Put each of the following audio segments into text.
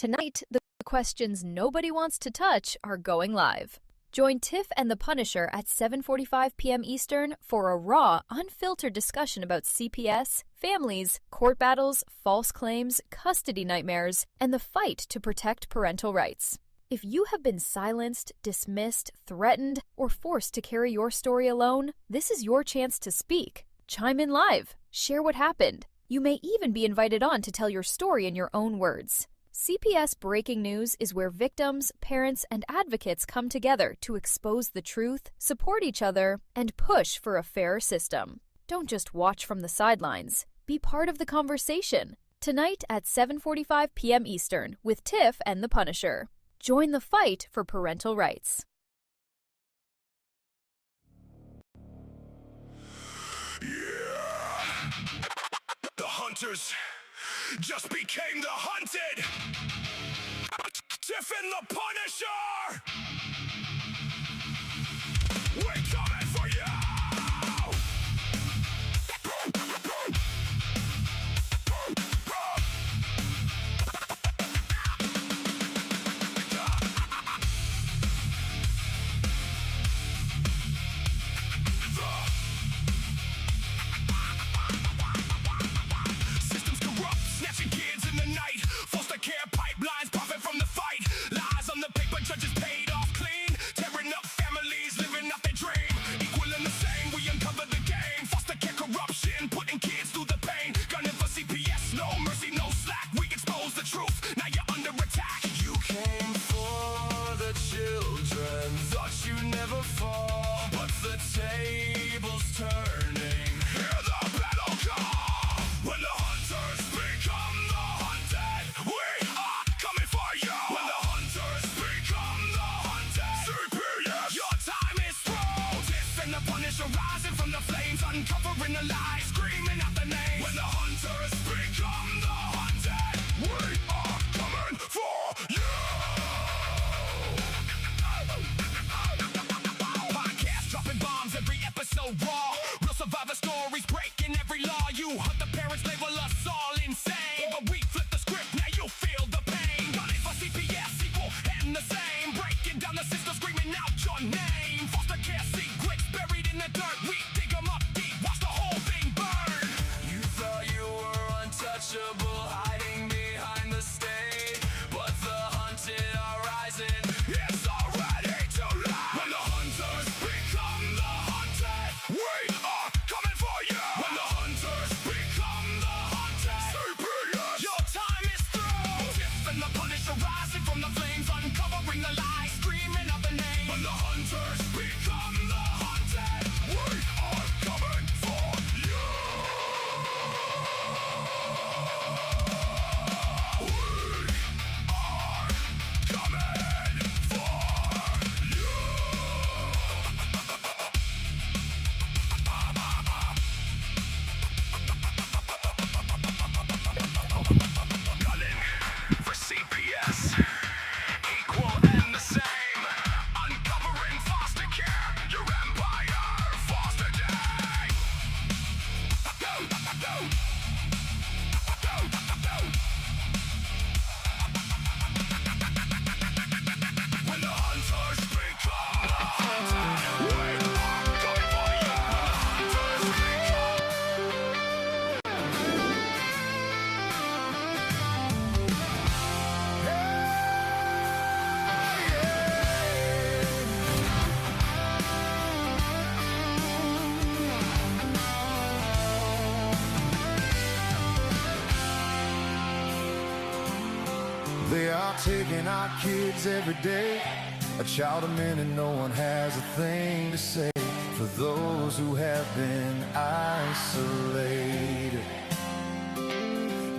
Tonight, the questions nobody wants to touch are going live. Join Tiff and the Punisher at 7:45 p.m. Eastern for a raw, unfiltered discussion about CPS, families, court battles, false claims, custody nightmares, and the fight to protect parental rights. If you have been silenced, dismissed, threatened, or forced to carry your story alone, this is your chance to speak. Chime in live. Share what happened. You may even be invited on to tell your story in your own words. CPS Breaking News is where victims, parents, and advocates come together to expose the truth, support each other, and push for a fairer system. Don't just watch from the sidelines. Be part of the conversation. Tonight at 7:45 p.m. Eastern with Tiff and the Punisher. Join the fight for parental rights. Yeah. The hunters just became the hunted. Tiff and the Punisher. We're coming for you. Rising from the flames, uncovering the lies, screaming out the names. When the hunters become the hunted, we are coming for you. Podcast dropping bombs, every episode raw. Real survivor stories breaking every law. You hunt the parents, label us all insane, but we flip the script, now you feel the pain. Gunning for CPS, equal and the same. Breaking down the system, screaming out your name. Foster care secrets buried in the dirt. We dig them up deep, watch the whole thing burn. You thought you were untouchable, hiding behind the stage, but the hunted are rising. It's already too late. When the hunters become the hunted, we are coming for you. When the hunters become the hunted, CPS, your time is through. Tiff and the Punisher rising from the flames, uncovering the lies, screaming out the name. When the hunters become the hunted, we are coming for you. We are coming for you. Gunning for CPS, equal and the same. Uncovering foster care, your empire, foster day. When the hunters become the hunted, we are coming for you. When the hunters become They are taking our kids every day. A child a minute, no one has a thing to say. For those who have been isolated,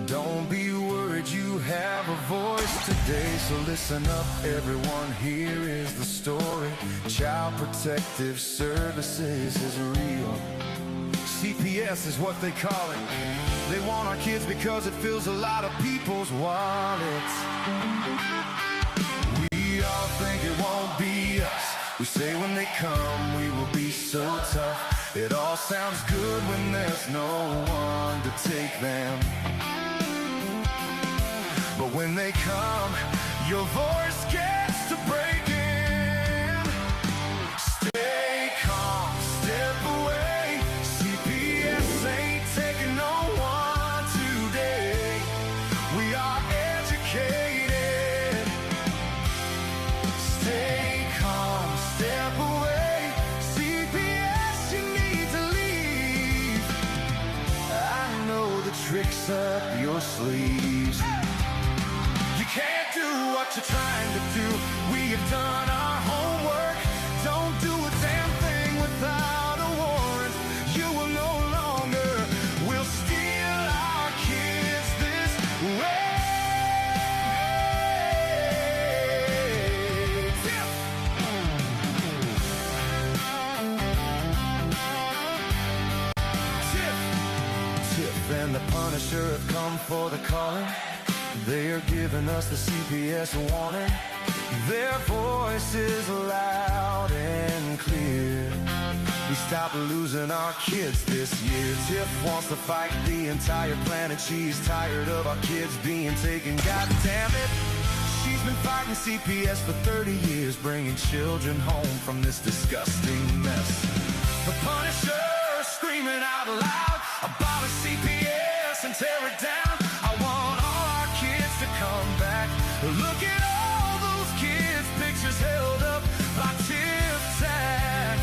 don't be worried, you have a voice today. So listen up everyone, here is the story. Child Protective Services is real. CPS is what they call it. They want our kids because it fills a lot of people's wallets. We all think it won't be us. We say when they come we will be so tough. It all sounds good when there's no one to take them. But When they come, your voice gets to breaking. Stay calm, step away. CPS ain't taking no one today. We are educated. Stay calm, step away. CPS, you need to leave. I know the tricks up your sleeves. You can't do what you're trying to do. We have done our homework. Don't do a damn thing without a warrant. You will no longer will steal our kids this way. Tiff and the Punisher have come for the calling. They are giving us the CPS warning. Their voice is loud and clear. We stop losing our kids this year. Tiff wants to fight the entire planet. She's tired of our kids being taken. God damn it. She's been fighting CPS for 30 years, bringing children home from this disgusting mess. The Punisher screaming out loud, abolish CPS and tear it down. I want all our kids to come back. Look at all those kids' pictures held up by Tiff Tack.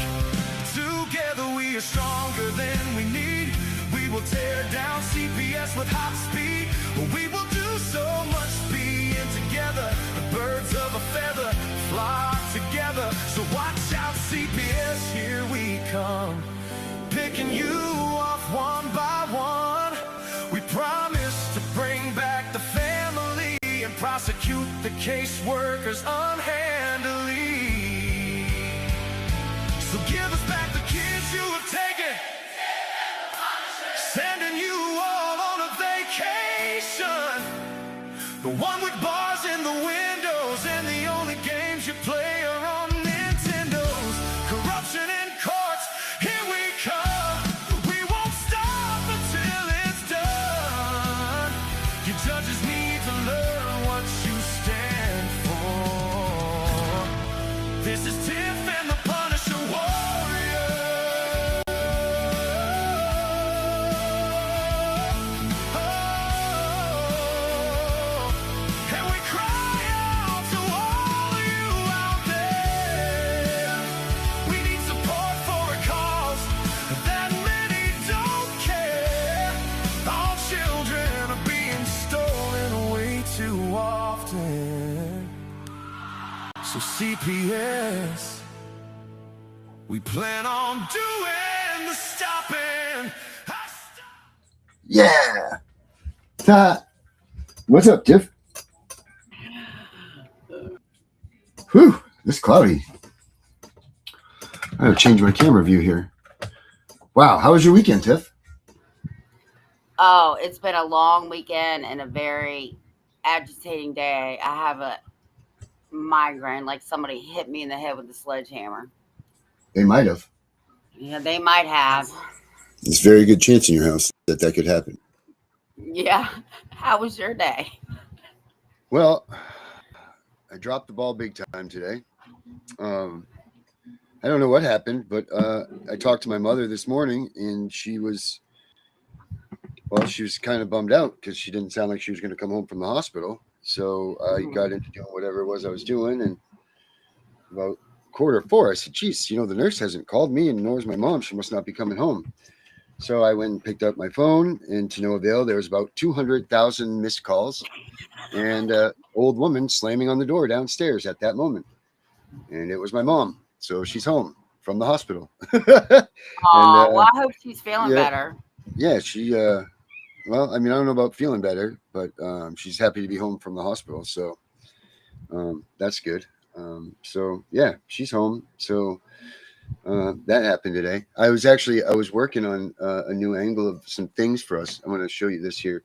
Together we are stronger than we need. We will tear down CPS with hot speed. We will do so much being together. The birds of a feather flock together. So watch out, CPS, here we come. Picking you off one by one. We promise to bring back the family and prosecute the caseworkers unhandily. So give us back the kids you have taken. Sending you all on a vacation. The one with bars in the windows and the only games you play are on Nintendos. Corruption in courts, here we come. We won't stop until it's done. Your judges need to learn what you stand for. This is Tiff and the Punisher Warrior. And we cry out to all you out there. We need support for a cause that many don't care. Our children are being stolen way too often. So CPS, we plan on doing the stopping. Yeah. What's up, Tiff? Whew, it's cloudy. I gotta change my camera view here. Wow, how was your weekend, Tiff? Oh, it's been a long weekend and a very agitating day. I have a migraine, like somebody hit me in the head with a sledgehammer. They might have. Yeah, they might have. There's a very good chance in your house that could happen. Yeah. How was your day? Well, I dropped the ball big time today. I don't know what happened, but I talked to my mother this morning, and she was kind of bummed out because she didn't sound like she was going to come home from the hospital. So I got into doing whatever it was I was doing, and about 3:45, I said, geez, the nurse hasn't called me, and nor is my mom. She must not be coming home. So I went and picked up my phone, and to no avail. There was about 200,000 missed calls and an old woman slamming on the door downstairs at that moment. And it was my mom. So she's home from the hospital. Oh, well, I hope she's feeling better. Yeah, she, well, I mean, I don't know about feeling better, but she's happy to be home from the hospital. So that's good. So, yeah, she's home. So that happened today. I was working on a new angle of some things for us. I'm going to show you this here.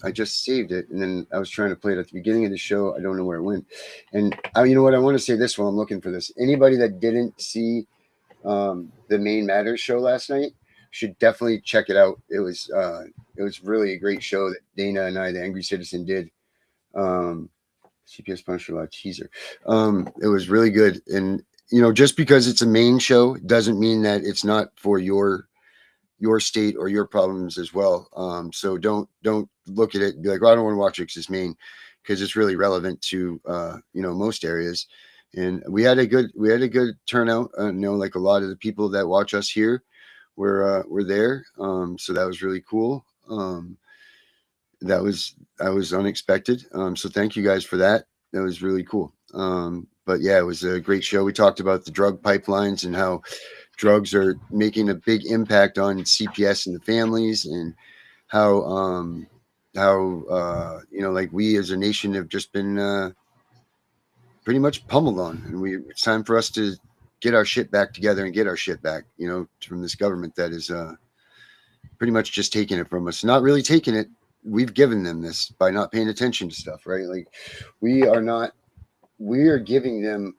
I just saved it, and then I was trying to play it at the beginning of the show. I don't know where it went. And you know what? I want to say this while I'm looking for this. Anybody that didn't see the Main Matters show last night should definitely check it out. It was really a great show that Dana and I, the Angry Citizen, did. CPS Punisher, like teaser. It was really good. And, you know, just because it's a main show doesn't mean that it's not for your state or your problems as well. So don't look at it and be like, well, I don't want to watch it because it's main, because it's really relevant to, you know, most areas. And we had a good turnout. You know, like a lot of the people that watch us here were there. So that was really cool. That was unexpected. So thank you guys for that. That was really cool. But yeah, it was a great show. We talked about the drug pipelines and how drugs are making a big impact on CPS and the families, and how you know, like we as a nation have just been pretty much pummeled on, and it's time for us to get our shit back together and get our shit back, you know, from this government that is pretty much just taking it from us. Not really taking it. We've given them this by not paying attention to stuff, right? Like we are giving them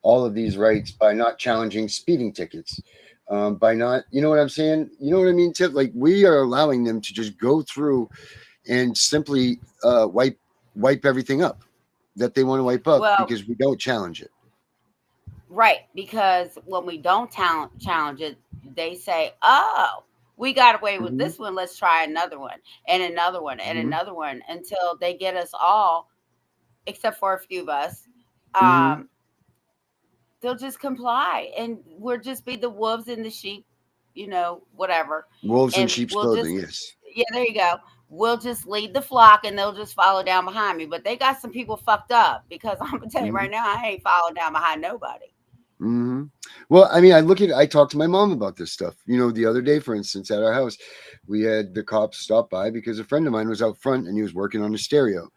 all of these rights by not challenging speeding tickets, by not, you know what I'm saying? You know what I mean, Tiff? Like we are allowing them to just go through and simply wipe everything up that they want to wipe up, Well, because we don't challenge it. right, because when we don't challenge it, they say, "Oh, we got away with this one. Let's try another one, and another one, and another one," until they get us all, except for a few of us. They'll just comply, and we'll just be the wolves and the sheep, you know, whatever. Wolves in And sheep's we'll clothing, just, yes. yeah, there you go. We'll just lead the flock, and they'll just follow down behind me. But they got some people fucked up, because I'm gonna tell you right now, I ain't following down behind nobody. Well, I mean, I talked to my mom about this stuff. You know, the other day, for instance, at our house, we had the cops stop by because a friend of mine was out front and he was working on a stereo.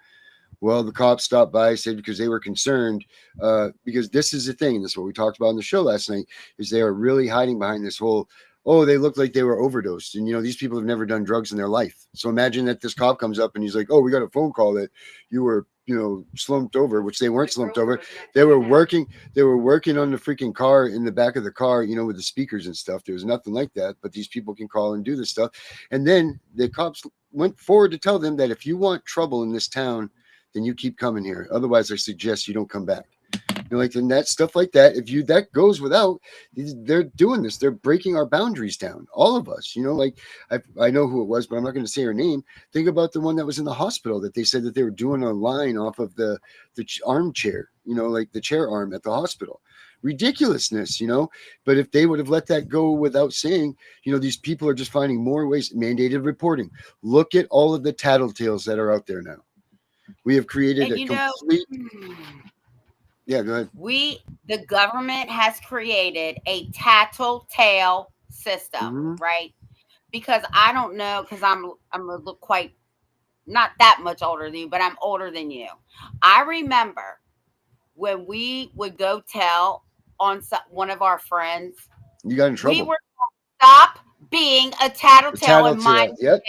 Well, the cops stopped by, said, because they were concerned, because this is the thing, and this is what we talked about on the show last night, is they are really hiding behind this whole, oh, they look like they were overdosed. And, you know, these people have never done drugs in their life. So imagine that this cop comes up and he's like, oh, we got a phone call that you were, you know, slumped over, which they weren't slumped over. They were working on the freaking car, in the back of the car, you know, with the speakers and stuff. There was nothing like that, but these people can call and do this stuff. And then the cops went forward to tell them that if you want trouble in this town, then you keep coming here. Otherwise, I suggest you don't come back. You know, like, and that stuff like that, that goes without, they're doing this. They're breaking our boundaries down, all of us. You know, like I know who it was, but I'm not going to say her name. Think about the one that was in the hospital that they said that they were doing a line off of the armchair, you know, like the chair arm at the hospital. Ridiculousness, you know. But if they would have let that go without saying, you know, these people are just finding more ways. Mandated reporting. Look at all of the tattletales that are out there now. We have created And a complete. Yeah, go ahead. The government has created a tattletale system, right? Because I don't know, because I'm a little quite, not that much older than you, but I'm older than you. I remember when we would go tell on one of our friends, you got in trouble. We were stop being a tattletale and mind your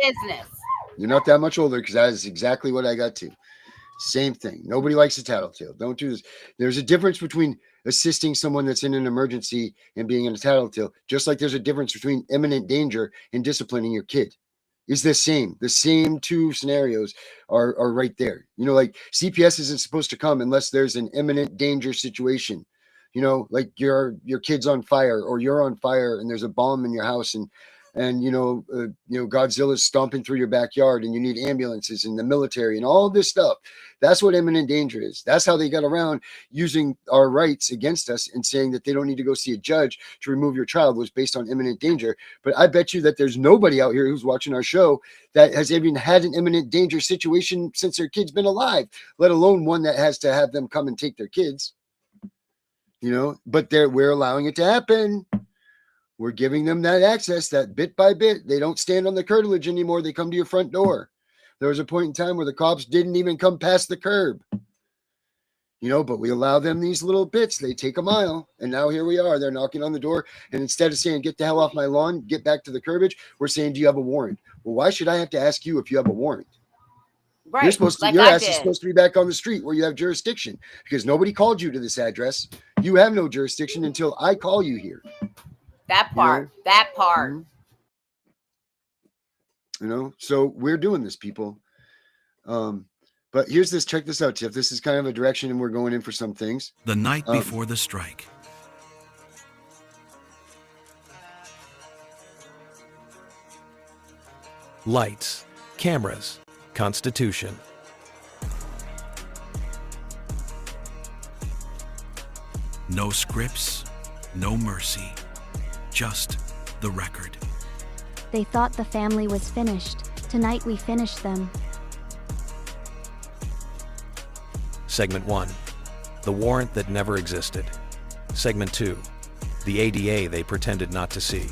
business. You're not that much older, because that is exactly what I got to. Same thing. Nobody likes a tattletale. Don't do this. There's a difference between assisting someone that's in an emergency and being in a tattletale, just like there's a difference between imminent danger and disciplining your kid. It's the same. The same two scenarios are right there. You know, like CPS isn't supposed to come unless there's an imminent danger situation. You know, like your kid's on fire, or you're on fire and there's a bomb in your house, and you know Godzilla's stomping through your backyard, and you need ambulances and the military and all this stuff. That's what imminent danger is. That's how they got around using our rights against us and saying that they don't need to go see a judge to remove your child, was based on imminent danger. But I bet you that there's nobody out here who's watching our show that has even had an imminent danger situation since their kid's been alive, let alone one that has to have them come and take their kids. You know, but we're allowing it to happen. We're giving them that access, that bit by bit. They don't stand on the curtilage anymore. They come to your front door. There was a point in time where the cops didn't even come past the curb. You know, but we allow them these little bits. They take a mile. And now here we are. They're knocking on the door. And instead of saying, get the hell off my lawn, get back to the curbage, we're saying, do you have a warrant? Well, why should I have to ask you if you have a warrant? Right. You're supposed to, like your ass is supposed to be back on the street where you have jurisdiction, because nobody called you to this address. You have no jurisdiction until I call you here. That part. You know? That part. You know, so we're doing this, people. But here's this. Check this out, Tiff. This is kind of a direction, and we're going in for some things. The night before the strike. Lights, cameras, Constitution. No scripts, no mercy, just the record. They thought the family was finished. Tonight we finished them. Segment 1, the warrant that never existed. Segment 2, the ADA they pretended not to see.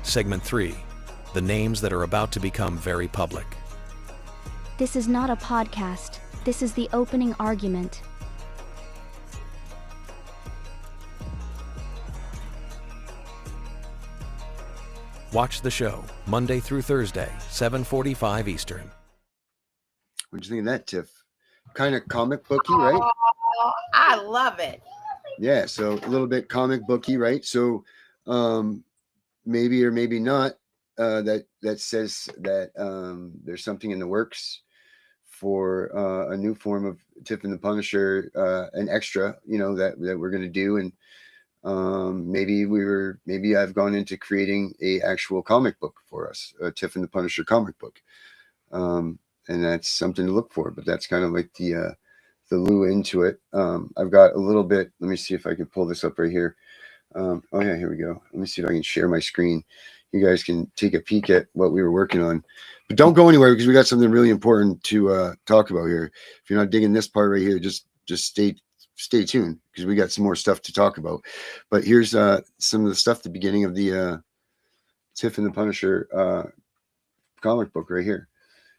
Segment 3, the names that are about to become very public. This is not a podcast. This is the opening argument. Watch the show Monday through Thursday, 7:45 Eastern. What do you think of that, Tiff? Kind of comic booky, right? Oh, I love it. Yeah, so a little bit comic booky, right? So maybe or maybe not, that says that there's something in the works for a new form of Tiff and the Punisher, an extra, that we're going to do. And maybe I've gone into creating a actual comic book for us, a Tiff and the Punisher comic book. And that's something to look for, but that's kind of like the lure into it. I've got a little bit, let me see if I can pull this up right here. Oh yeah, here we go. Let me see if I can share my screen. You guys can take a peek at what we were working on, but don't go anywhere because we got something really important to talk about here. If you're not digging this part right here, just stay tuned because we got some more stuff to talk about. But here's some of the stuff at the beginning of the Tiff and the Punisher comic book right here.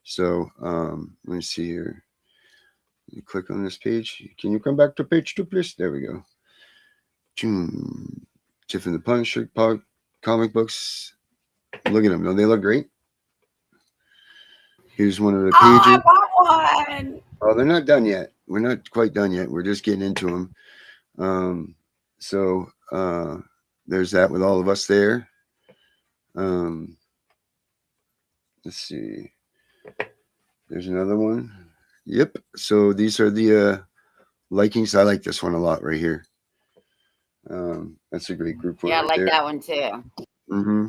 So let me see here. You click on this page. Can you come back to page 2, please? There we go. Tiff and the Punisher comic books. Look at them. Don't they look great? Here's one of the pages. I want one. Oh, they're not done yet. We're not quite done yet. We're just getting into them. So there's that with all of us there. Let's see. There's another one. Yep. So these are the likings. I like this one a lot right here. That's a great group. Yeah, I like there. that one too. Mm-hmm.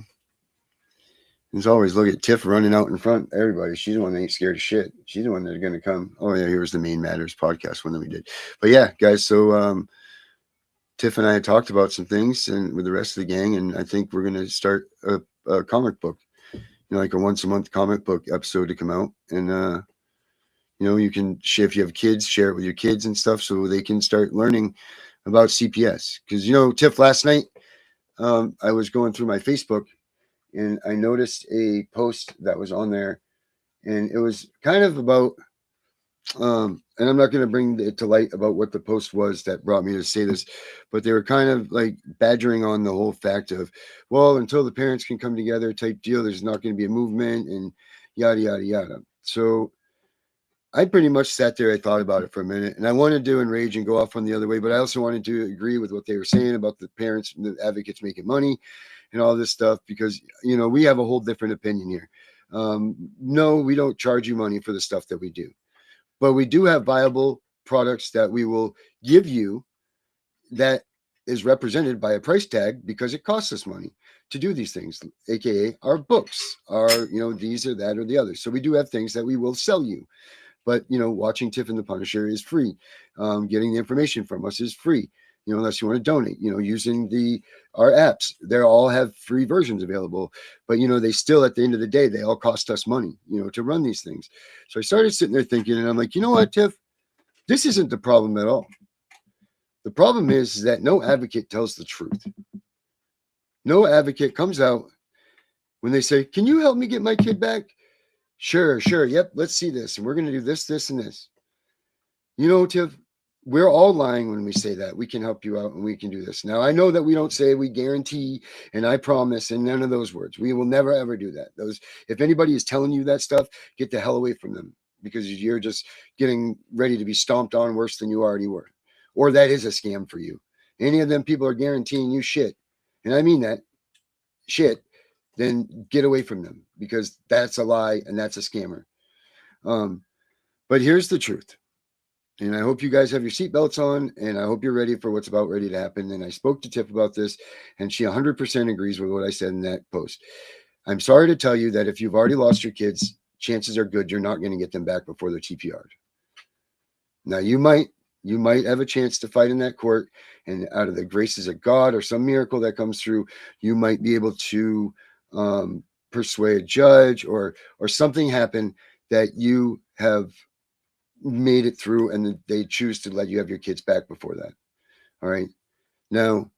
There's always look at Tiff running out in front. Everybody, she's the one that ain't scared of shit. She's the one that's going to come. Oh yeah, here's the Main Matters podcast one that we did. But yeah, guys. So Tiff and I had talked about some things, and with the rest of the gang, and I think we're going to start a comic book. Like a once a month comic book episode to come out. And, you can share, if you have kids, share it with your kids and stuff so they can start learning about CPS. Because, Tiff, last night I was going through my Facebook and I noticed a post that was on there. And it was kind of about, and I'm not going to bring it to light about what the post was that brought me to say this, but they were kind of like badgering on the whole fact of, well, until the parents can come together type deal, there's not going to be a movement and yada, yada, yada. So I pretty much sat there. I thought about it for a minute and I wanted to enrage and go off on the other way, but I also wanted to agree with what they were saying about the parents and the advocates making money and all this stuff, because, we have a whole different opinion here. No, we don't charge you money for the stuff that we do. But we do have viable products that we will give you that is represented by a price tag because it costs us money to do these things, aka our books, our, these or that or the other. So we do have things that we will sell you. But, watching Tiff and the Punisher is free. Getting the information from us is free, unless you want to donate, using our apps. They all have free versions available. But, they still, at the end of the day, they all cost us money, to run these things. So I started sitting there thinking, and I'm like, you know what, Tiff? This isn't the problem at all. The problem is that no advocate tells the truth. No advocate comes out when they say, can you help me get my kid back? Sure. Yep. Let's see this. And we're going to do this, this, and this. Tiff, we're all lying when we say that we can help you out and we can do this. Now, I know that we don't say we guarantee and I promise and none of those words. We will never, ever do that. If anybody is telling you that stuff, get the hell away from them, because you're just getting ready to be stomped on worse than you already were. Or that is a scam for you. Any of them people are guaranteeing you shit. And I mean that shit. Then get away from them, because that's a lie and that's a scammer. But here's the truth. And I hope you guys have your seatbelts on, and I hope you're ready for what's about ready to happen. And I spoke to Tiff about this, and she 100% agrees with what I said in that post. I'm sorry to tell you that if you've already lost your kids, chances are good you're not going to get them back before they're TPR'd. Now, you might have a chance to fight in that court, and out of the graces of God or some miracle that comes through, you might be able to persuade a judge or something happen that you have made it through, and they choose to let you have your kids back before that. All right. Now,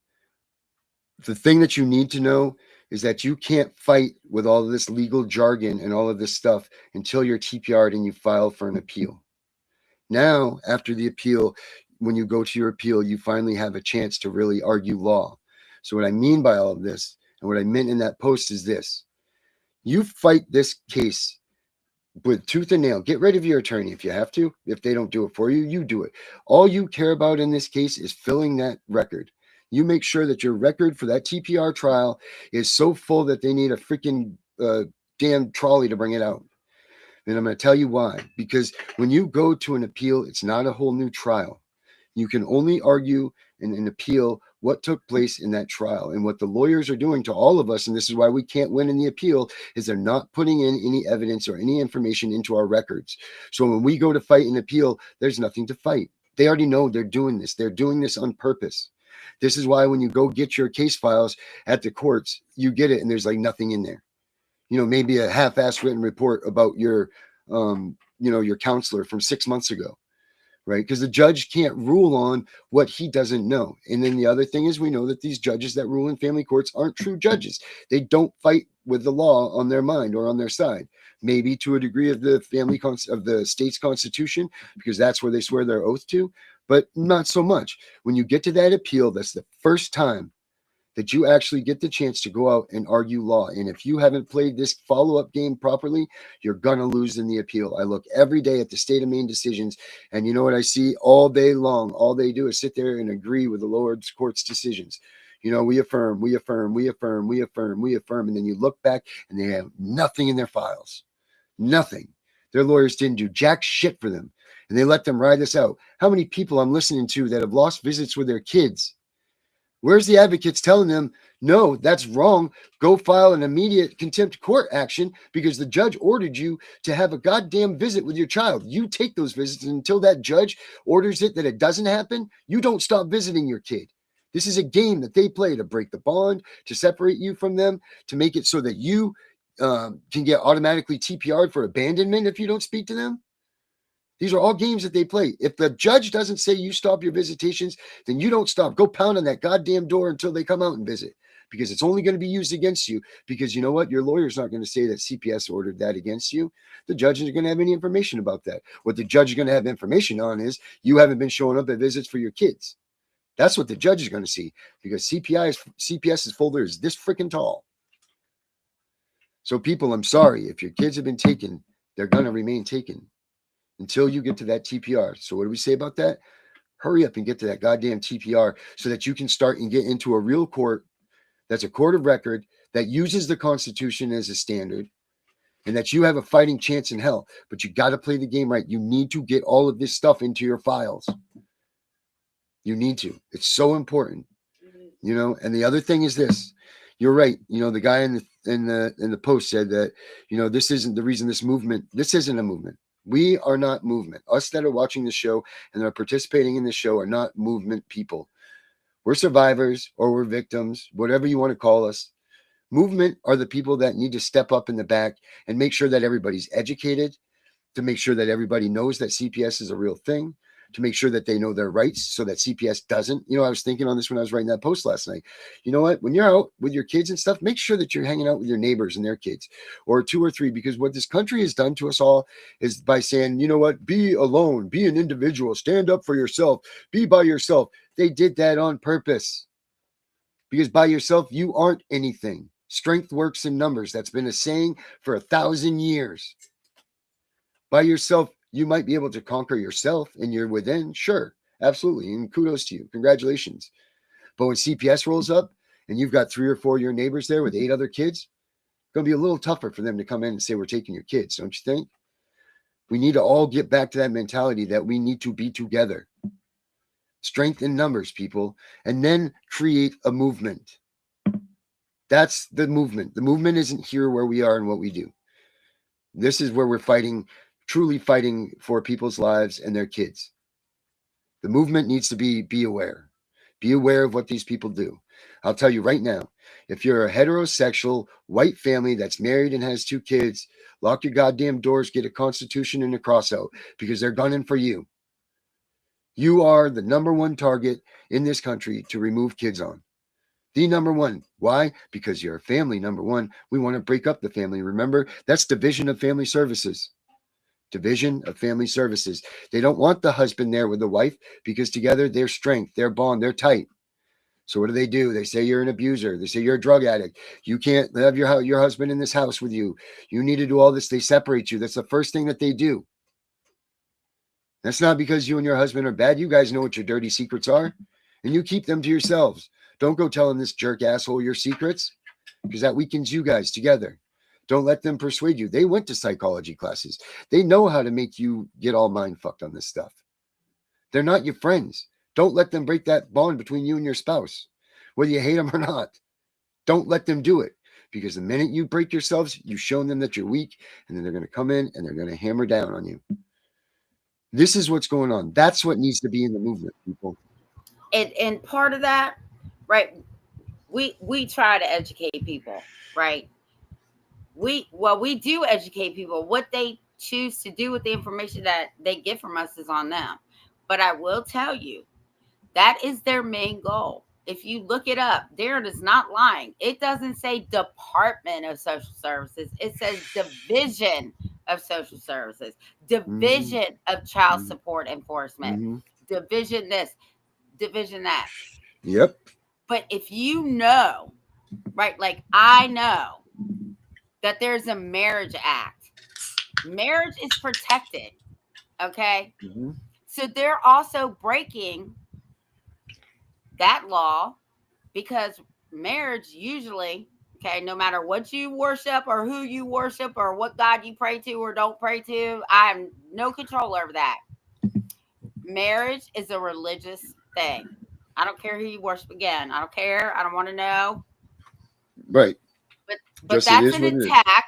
the thing that you need to know is that you can't fight with all of this legal jargon and all of this stuff until you're TPR'd and you file for an appeal. Now, after the appeal, when you go to your appeal, you finally have a chance to really argue law. So what I mean by all of this, and what I meant in that post, is this: you fight this case with tooth and nail. Get rid of your attorney if you have to. If they don't do it for you, you do it. All you care about in this case is filling that record. You make sure that your record for that TPR trial is so full that they need a freaking damn trolley to bring it out. And I'm going to tell you why. Because when you go to an appeal, it's not a whole new trial. You can only argue in an appeal what took place in that trial. And what the lawyers are doing to all of us, and this is why we can't win in the appeal, is they're not putting in any evidence or any information into our records. So when we go to fight an appeal, there's nothing to fight. They already know they're doing this. They're doing this on purpose. This is why when you go get your case files at the courts, you get it and there's like nothing in there. You know, maybe a half-assed written report about your, your counselor from 6 months ago. Right? Because the judge can't rule on what he doesn't know. And then the other thing is, we know that these judges that rule in family courts aren't true judges. They don't fight with the law on their mind or on their side. Maybe to a degree of the of the state's constitution, because that's where they swear their oath to, but not so much. When you get to that appeal, that's the first time that you actually get the chance to go out and argue law. And if you haven't played this follow-up game properly, you're going to lose in the appeal. I look every day at the state of Maine decisions, and you know what I see all day long? All they do is sit there and agree with the lower court's decisions. You know, we affirm, we affirm, we affirm, we affirm, we affirm. And then you look back and they have nothing in their files. Nothing. Their lawyers didn't do jack shit for them. And they let them ride this out. How many people I'm listening to that have lost visits with their kids? Where's the advocates telling them, no, that's wrong. Go file an immediate contempt court action because the judge ordered you to have a goddamn visit with your child. You take those visits until that judge orders it that it doesn't happen. You don't stop visiting your kid. This is a game that they play to break the bond, to separate you from them, to make it so that you can get automatically TPR'd for abandonment if you don't speak to them. These are all games that they play. If the judge doesn't say you stop your visitations, then you don't stop. Go pound on that goddamn door until they come out and visit, because it's only going to be used against you. Because you know what? Your lawyer's not going to say that CPS ordered that against you. The judge isn't going to have any information about that. What the judge is going to have information on is you haven't been showing up at visits for your kids. That's what the judge is going to see, because CPS's folder is this freaking tall. So people, I'm sorry. If your kids have been taken, they're going to remain taken until you get to that TPR. So what do we say about that? Hurry up and get to that goddamn TPR so that you can start and get into a real court that's a court of record that uses the Constitution as a standard, and that you have a fighting chance in hell. But you got to play the game right. You need to get all of this stuff into your files. You need to. It's so important. You know, and the other thing is this. You're right. You know, the guy in the post said that, you know, this isn't the reason this isn't a movement. We are not movement. Us that are watching the show and are participating in the show are not movement people. We're survivors, or we're victims, whatever you want to call us. Movement are the people that need to step up in the back and make sure that everybody's educated, to make sure that everybody knows that CPS is a real thing, to make sure that they know their rights so that CPS doesn't. You know, I was thinking on this when I was writing that post last night. You know what? When you're out with your kids and stuff, make sure that you're hanging out with your neighbors and their kids, or 2 or 3, because what this country has done to us all is by saying, you know what? Be alone, be an individual, stand up for yourself, be by yourself. They did that on purpose, because by yourself, you aren't anything. Strength works in numbers. That's been a saying for 1,000 years. By yourself, you might be able to conquer yourself and you're within. Sure, absolutely. And kudos to you. Congratulations. But when CPS rolls up and you've got 3 or 4 of your neighbors there with 8 other kids, it's going to be a little tougher for them to come in and say, we're taking your kids, don't you think? We need to all get back to that mentality that we need to be together. Strength in numbers, people, and then create a movement. That's the movement. The movement isn't here where we are and what we do. This is where we're fighting, truly fighting for people's lives and their kids. The movement needs to be aware. Be aware of what these people do. I'll tell you right now, if you're a heterosexual white family that's married and has 2 kids, lock your goddamn doors, get a constitution and a cross out, because they're gunning for you. You are the number 1 target in this country to remove kids on. The number 1. Why? Because you're a family, number 1. We want to break up the family. Remember, that's division of family services. Division of family services. They don't want the husband there with the wife, because together they're strength, they're bond, they're tight. So what do? They say you're an abuser. They say you're a drug addict. You can't have your husband in this house with you. You need to do all this. They separate you. That's the first thing that they do. That's not because you and your husband are bad. You guys know what your dirty secrets are, and you keep them to yourselves. Don't go telling this jerk asshole your secrets, because that weakens you guys together. Don't let them persuade you. They went to psychology classes. They know how to make you get all mind fucked on this stuff. They're not your friends. Don't let them break that bond between you and your spouse, whether you hate them or not. Don't let them do it, because the minute you break yourselves, you've shown them that you're weak, and then they're going to come in and they're going to hammer down on you. This is what's going on. That's what needs to be in the movement, people. And part of that, right? We try to educate people, right? We do educate people. What they choose to do with the information that they get from us is on them. But I will tell you, that is their main goal. If you look it up, Darren is not lying. It doesn't say Department of Social Services. It says Division of Social Services, Division of Child Support Enforcement, Division this, Division that. Yep. But if you know, right, like I know that there's a Marriage Act. Marriage is protected, okay? So they're also breaking that law, because marriage usually, okay, no matter what you worship or who you worship or what God you pray to or don't pray to, I have no control over that. Marriage is a religious thing. I don't care who you worship again. I don't care. I don't want to know. Right. But that's an attack.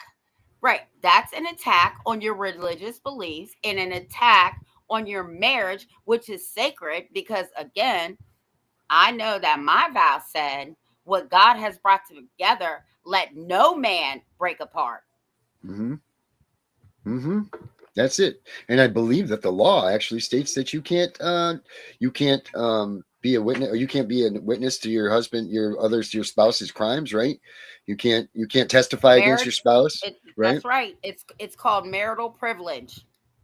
Right. That's an attack on your religious beliefs and an attack on your marriage, which is sacred, because again, I know that my vow said, what God has brought together, let no man break apart. That's it. And I believe that the law actually states that you can't be a witness, or you can't be a witness to your husband, your spouse's crimes, right? You can't testify against your spouse, right? That's right. It's called marital privilege.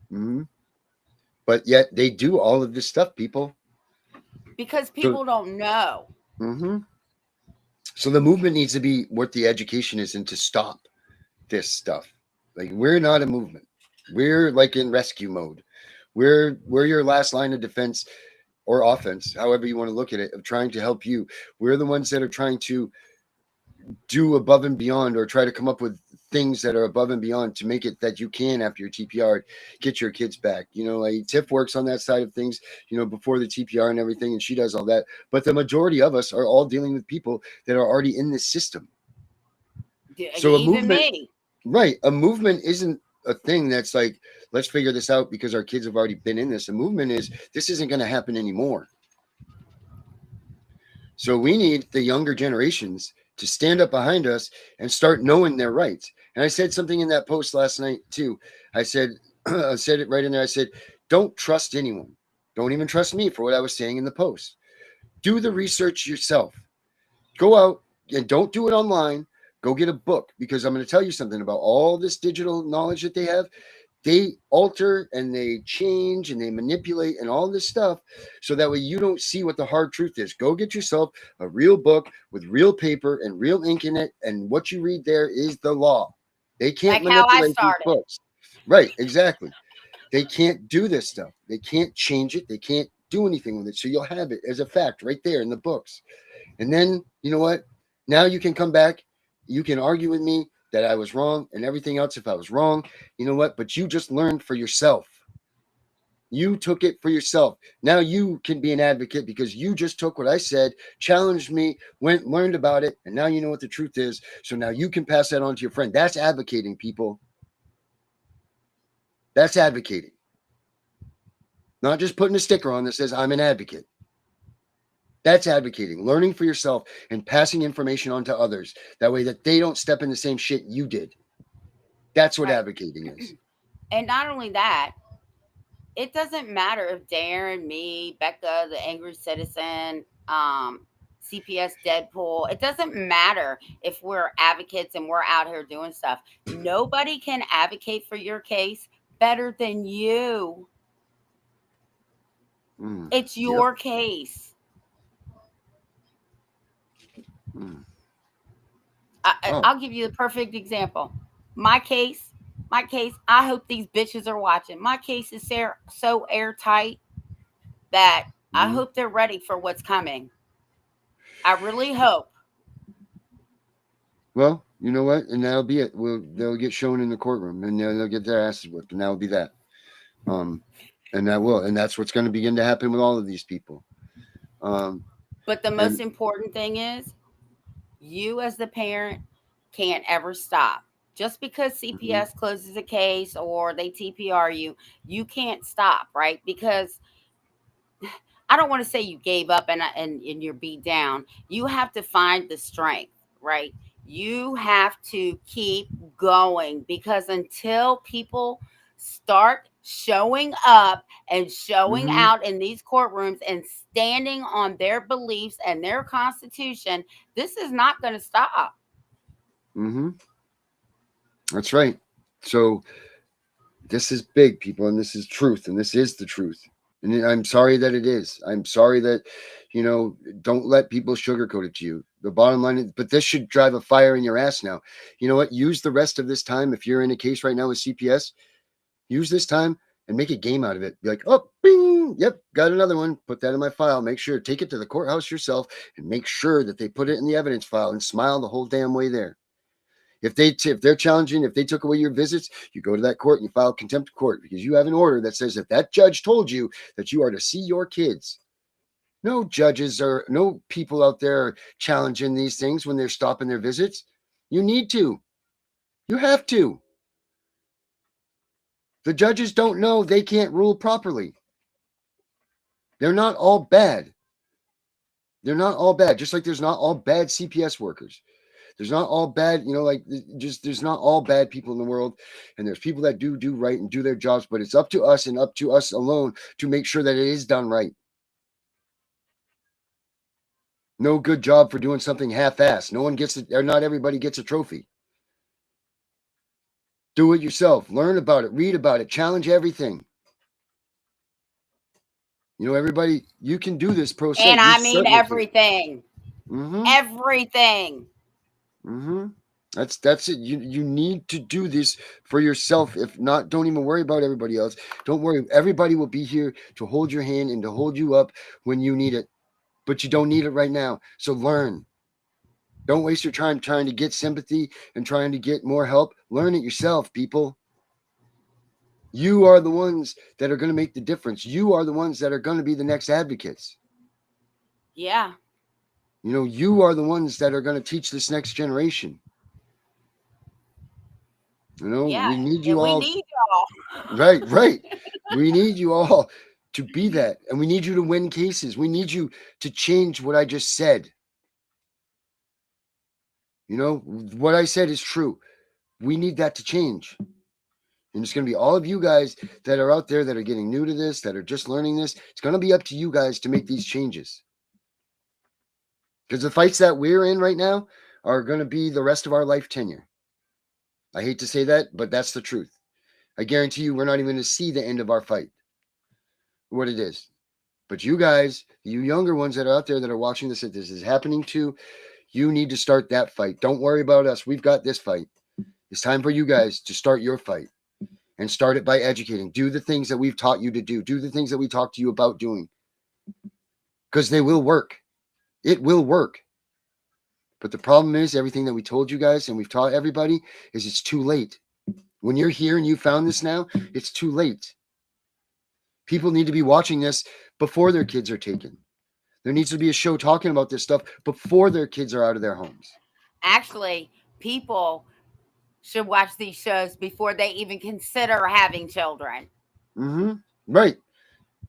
But yet they do all of this stuff, people. Because people don't know. So the movement needs to be what the education is, and to stop this stuff. Like, we're not a movement. We're like in rescue mode. We're your last line of defense or offense, however you want to look at it, of trying to help you. We're the ones that are trying to do above and beyond, or try to come up with things that are above and beyond to make it that you can, after your TPR, get your kids back. You know, like Tiff works on that side of things, you know, before the TPR and everything, and she does all that. But the majority of us are all dealing with people that are already in this system. So a movement, right? A movement isn't a thing that's like, let's figure this out because our kids have already been in this. A movement is, this isn't going to happen anymore. So we need the younger generations to stand up behind us and start knowing their rights. And I said something in that post last night too. I said, I said it right in there. I said, don't trust anyone. Don't even trust me for what I was saying in the post. Do the research yourself. Go out and don't do it online. Go get a book, because I'm going to tell you something about all this digital knowledge that they have. They alter and they change and they manipulate and all this stuff, so that way you don't see what the hard truth is. Go get yourself a real book with real paper and real ink in it, and what you read there is the law. They can't manipulate these books. Right, exactly. They can't do this stuff. They can't change it. They can't do anything with it. So you'll have it as a fact right there in the books. And then, you know what? Now you can come back. You can argue with me that I was wrong and everything else. If I was wrong, you know what? But you just learned for yourself. You took it for yourself. Now you can be an advocate because you just took what I said, challenged me, learned about it, and now you know what the truth is. So now you can pass that on to your friend. That's advocating, people. That's advocating. Not just putting a sticker on that says I'm an advocate. That's advocating, learning for yourself and passing information on to others. That way that they don't step in the same shit you did. That's what advocating is. And not only that, it doesn't matter if Darren, me, Becca, the angry citizen, CPS Deadpool, it doesn't matter if we're advocates and we're out here doing stuff. Nobody can advocate for your case better than you. It's your case. I'll give you the perfect example. My case, I hope these bitches are watching. My case is so airtight that I hope they're ready for what's coming. I really hope. Well, you know what? And that'll be it. They'll get shown in the courtroom and they'll get their asses whipped, and that'll be that. And that will. And that's what's going to begin to happen with all of these people. But the most important thing is you as the parent can't ever stop. Just because CPS closes a case or they TPR you, you can't stop, right? Because I don't want to say you gave up and you're beat down. You have to find the strength, right? You have to keep going, because until people start showing up and showing out in these courtrooms and standing on their beliefs and their constitution, this is not going to stop. That's right. So this is big, people, and this is truth, and this is the truth. And I'm sorry that it is. I'm sorry that, don't let people sugarcoat it to you. The bottom line is, but this should drive a fire in your ass now. You know what? Use the rest of this time. If you're in a case right now with CPS, use this time and make a game out of it. Be like, oh, bing, yep, got another one. Put that in my file. Make sure, take it to the courthouse yourself and make sure that they put it in the evidence file and smile the whole damn way there. If they're challenging, if they took away your visits, you go to that court and you file contempt of court, because you have an order that says if that judge told you that you are to see your kids. No judges or no people out there are challenging these things when they're stopping their visits. You need to. You have to. The judges don't know they can't rule properly. They're not all bad. They're not all bad. Just like there's not all bad CPS workers. There's not all bad, there's not all bad people in the world. And there's people that do right and do their jobs, but it's up to us and up to us alone to make sure that it is done right. No good job for doing something half-assed. No one gets it, or not everybody gets a trophy. Do it yourself. Learn about it. Read about it. Challenge everything. Everybody, you can do this pro se. And I mean everything. Everything. That's it. You need to do this for yourself. If not, don't even worry about everybody else. Don't worry. Everybody will be here to hold your hand and to hold you up when you need it. But you don't need it right now. So learn. Don't waste your time trying to get sympathy and trying to get more help. Learn it yourself, people. You are the ones that are going to make the difference. You are the ones that are going to be the next advocates. Yeah. You are the ones that are going to teach this next generation. We need you all. We need y'all. Right. We need you all to be that. And we need you to win cases. We need you to change what I just said. What I said is true. We need that to change. And it's going to be all of you guys that are out there that are getting new to this, that are just learning this. It's going to be up to you guys to make these changes. Because the fights that we're in right now are going to be the rest of our life tenure. I hate to say that, but that's the truth. I guarantee you we're not even going to see the end of our fight, what it is. But you guys, you younger ones that are out there that are watching this, that this is happening to, you need to start that fight. Don't worry about us. We've got this fight. It's time for you guys to start your fight, and start it by educating. Do the things that we've taught you to do. Do the things that we talked to you about doing, because they will work. It will work. But the problem is everything that we told you guys and we've taught everybody is it's too late. When you're here and you found this now, it's too late. People need to be watching this before their kids are taken. There needs to be a show talking about this stuff before their kids are out of their homes. Actually, people should watch these shows before they even consider having children. Mm-hmm. Right.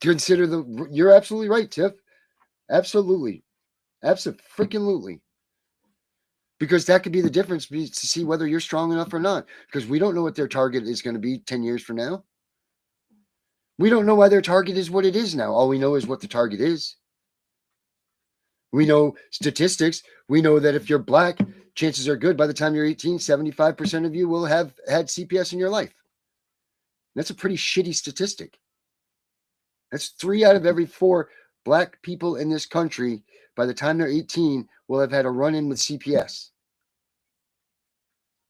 You're absolutely right, Tiff. Absolutely. Absolutely. Because that could be the difference to see whether you're strong enough or not. Because we don't know what their target is going to be 10 years from now. We don't know why their target is what it is now. All we know is what the target is. We know statistics. We know that if you're black, chances are good by the time you're 18, 75% of you will have had CPS in your life. That's a pretty shitty statistic. That's 3 out of every 4 black people in this country by the time they're 18 will have had a run-in with CPS.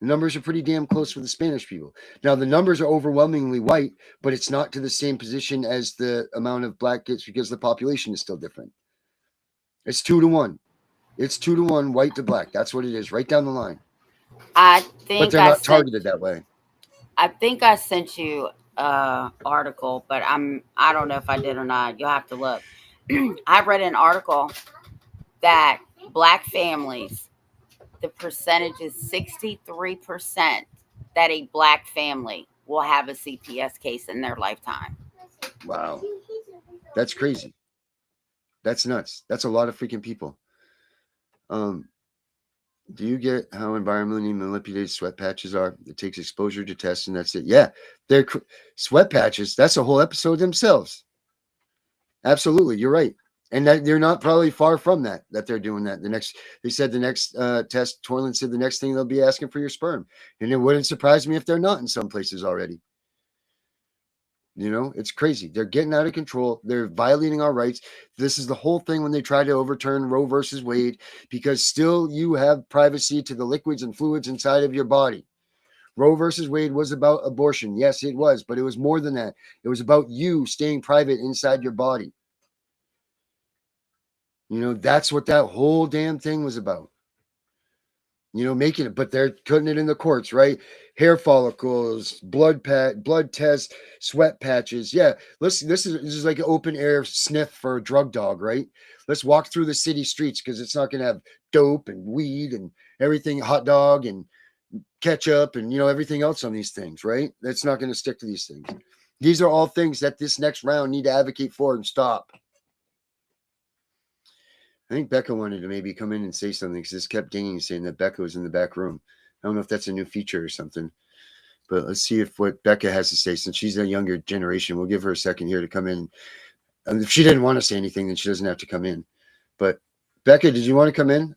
The numbers are pretty damn close for the Spanish people. Now, the numbers are overwhelmingly white, but it's not to the same position as the amount of black kids because the population is still different. It's 2 to 1. It's 2 to 1, white to black. That's what it is, right down the line. But they're not targeted that way. I think I sent you an article, but I don't know if I did or not. You'll have to look. I read an article that black families, the percentage is 63% that a black family will have a CPS case in their lifetime. Wow. That's crazy. That's nuts. That's a lot of freaking people. Do you get how environmentally manipulated sweat patches are? It takes exposure to test, and that's it. Yeah, they're sweat patches. That's a whole episode themselves. Absolutely, you're right. And that they're not probably far from that they're doing that. They said the next test, Torland said the next thing they'll be asking for your sperm. And it wouldn't surprise me if they're not in some places already. You know, it's crazy. They're getting out of control. They're violating our rights. This is the whole thing when they try to overturn Roe versus Wade, because still you have privacy to the liquids and fluids inside of your body. Roe versus Wade was about abortion. Yes, it was, but it was more than that. It was about you staying private inside your body. You know, that's what that whole damn thing was about. You know, making it, but they're putting it in the courts, right? Hair follicles, blood tests, sweat patches. Yeah, this is like an open air sniff for a drug dog, right? Let's walk through the city streets because it's not going to have dope and weed and everything, hot dog and ketchup and, you know, everything else on these things, right? That's not going to stick to these things. These are all things that this next round need to advocate for and stop. I think Becca wanted to maybe come in and say something because this kept dinging saying that Becca was in the back room. I don't know if that's a new feature or something, but let's see what Becca has to say since she's a younger generation. We'll give her a second here to come in. And if she didn't want to say anything, then she doesn't have to come in. But Becca, did you want to come in?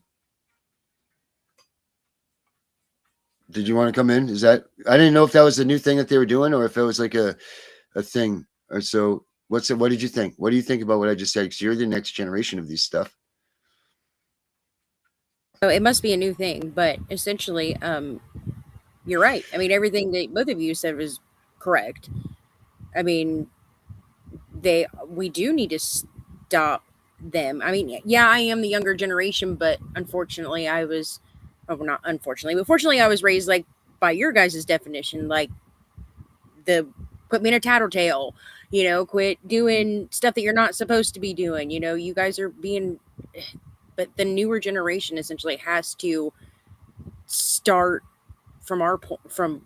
Did you want to come in? I didn't know if that was a new thing that they were doing or if it was like a thing. Or so what did you think? What do you think about what I just said? Because you're the next generation of these stuff. So it must be a new thing, but essentially, you're right. I mean, everything that both of you said was correct. I mean, we do need to stop them. I mean, yeah, I am the younger generation, but unfortunately I was raised like by your guys' definition, like quit being a tattletale, you know, quit doing stuff that you're not supposed to be doing. You know, you guys are being... But the newer generation essentially has to start from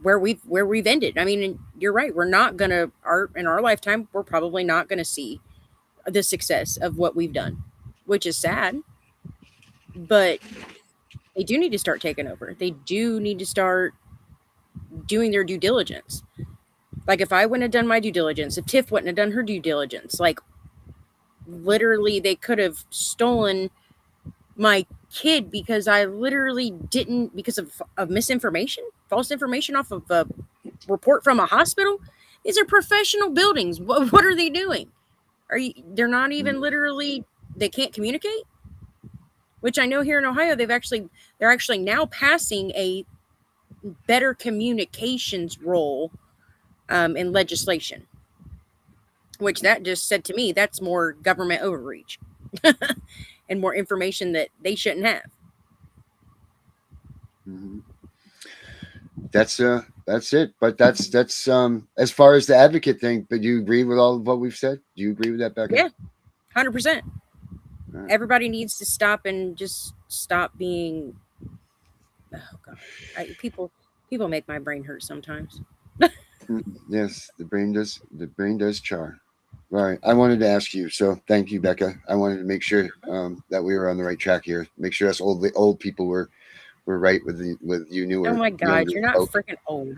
where we've ended. I mean, you're right. We're not gonna in our lifetime. We're probably not gonna see the success of what we've done, which is sad. But they do need to start taking over. They do need to start doing their due diligence. Like if I wouldn't have done my due diligence, if Tiff wouldn't have done her due diligence, like literally they could have stolen my kid because I literally didn't, because of misinformation, false information off of a report from a hospital. These are professional buildings. What are they doing? They're not even literally, they can't communicate, which I know here in Ohio, they're actually now passing a better communications role in legislation, which that just said to me, that's more government overreach. And more information that they shouldn't have. Mm-hmm. That's it. But that's as far as the advocate thing. But do you agree with all of what we've said? Do you agree with that, Becca? Yeah, 100%. Right. Everybody needs to stop and just stop being. Oh God, people make my brain hurt sometimes. Yes, the brain does. The brain does char. All right. I wanted to ask you. So thank you, Becca. I wanted to make sure that we were on the right track here. Make sure us old people were right with you newer. Oh my God, younger you're not folk. freaking old.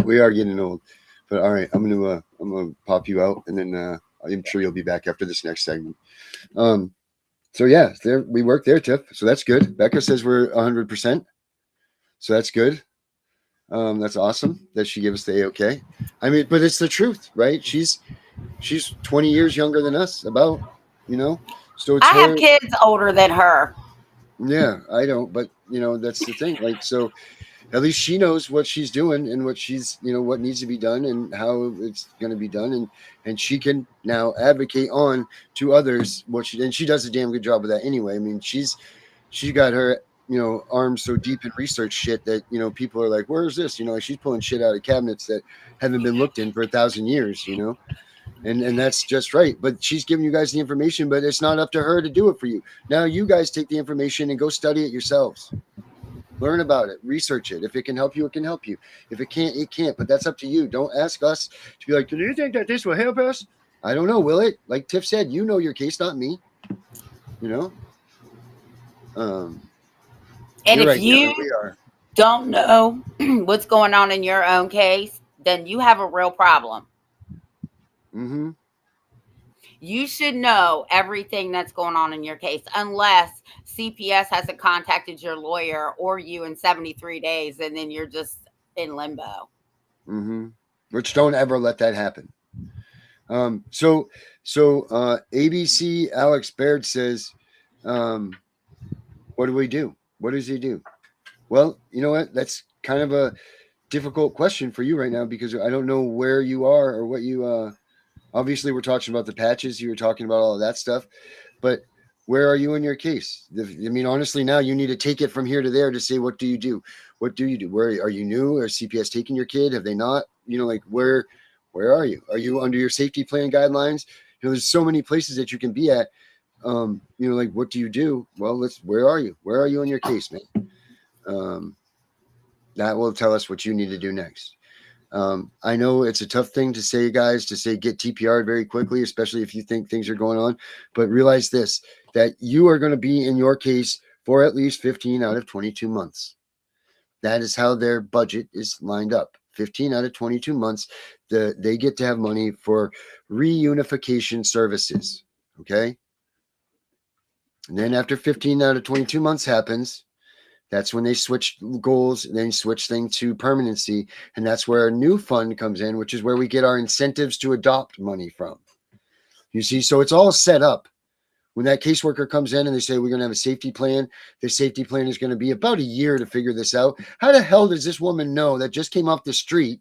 We are getting old. But all right, I'm gonna pop you out, and then I'm sure you'll be back after this next segment. So yeah, there we work there, Tiff. So that's good. Becca says we're 100%. So that's good. That's awesome that she gave us the A-OK. I mean, but it's the truth, right? She's 20 years younger than us, about, So it's I her. have kids older than her. Yeah, I don't, but that's the thing. Like, so at least she knows what she's doing and what she's, what needs to be done and how it's going to be done, and she can now advocate on to others and she does a damn good job of that anyway. I mean, she got her arms so deep in research shit that people are like, where's this? Like she's pulling shit out of cabinets that haven't been looked in for 1,000 years. And that's just right. But she's giving you guys the information, but it's not up to her to do it for you. Now you guys take the information and go study it yourselves. Learn about it, research it. If it can help you, it can help you. If it can't, it can't. But that's up to you. Don't ask us to be like, do you think that this will help us? I don't know. Will it? Like Tiff said, you know your case, not me. And if right, you we are. don't know what's going on in your own case, then you have a real problem. Mm-hmm. You should know everything that's going on in your case, unless CPS hasn't contacted your lawyer or you in 73 days, and then you're just in limbo. Mm-hmm. Which don't ever let that happen. So ABC Alex Baird says, what do we do? What does he do? Well, you know what? That's kind of a difficult question for you right now because I don't know where you are or what you. Obviously, we're talking about the patches. You were talking about all of that stuff, but where are you in your case? I mean, honestly, now you need to take it from here to there to say, what do you do? What do you do? Where are you new? Are CPS taking your kid? Have they not? Like where are you? Are you under your safety plan guidelines? There's so many places that you can be at. Like what do you do? Well, where are you? Where are you in your case, man? That will tell us what you need to do next. I know it's a tough thing to say, guys, to say get TPR'd very quickly, especially if you think things are going on. But realize this, that you are going to be in your case for at least 15 out of 22 months. That is how their budget is lined up. 15 out of 22 months, they get to have money for reunification services. Okay. And then after 15 out of 22 months happens, that's when they switch goals and then switch things to permanency. And that's where a new fund comes in, which is where we get our incentives to adopt money from. You see, so it's all set up. When that caseworker comes in and they say, we're going to have a safety plan, the safety plan is going to be about a year to figure this out. How the hell does this woman know that just came off the street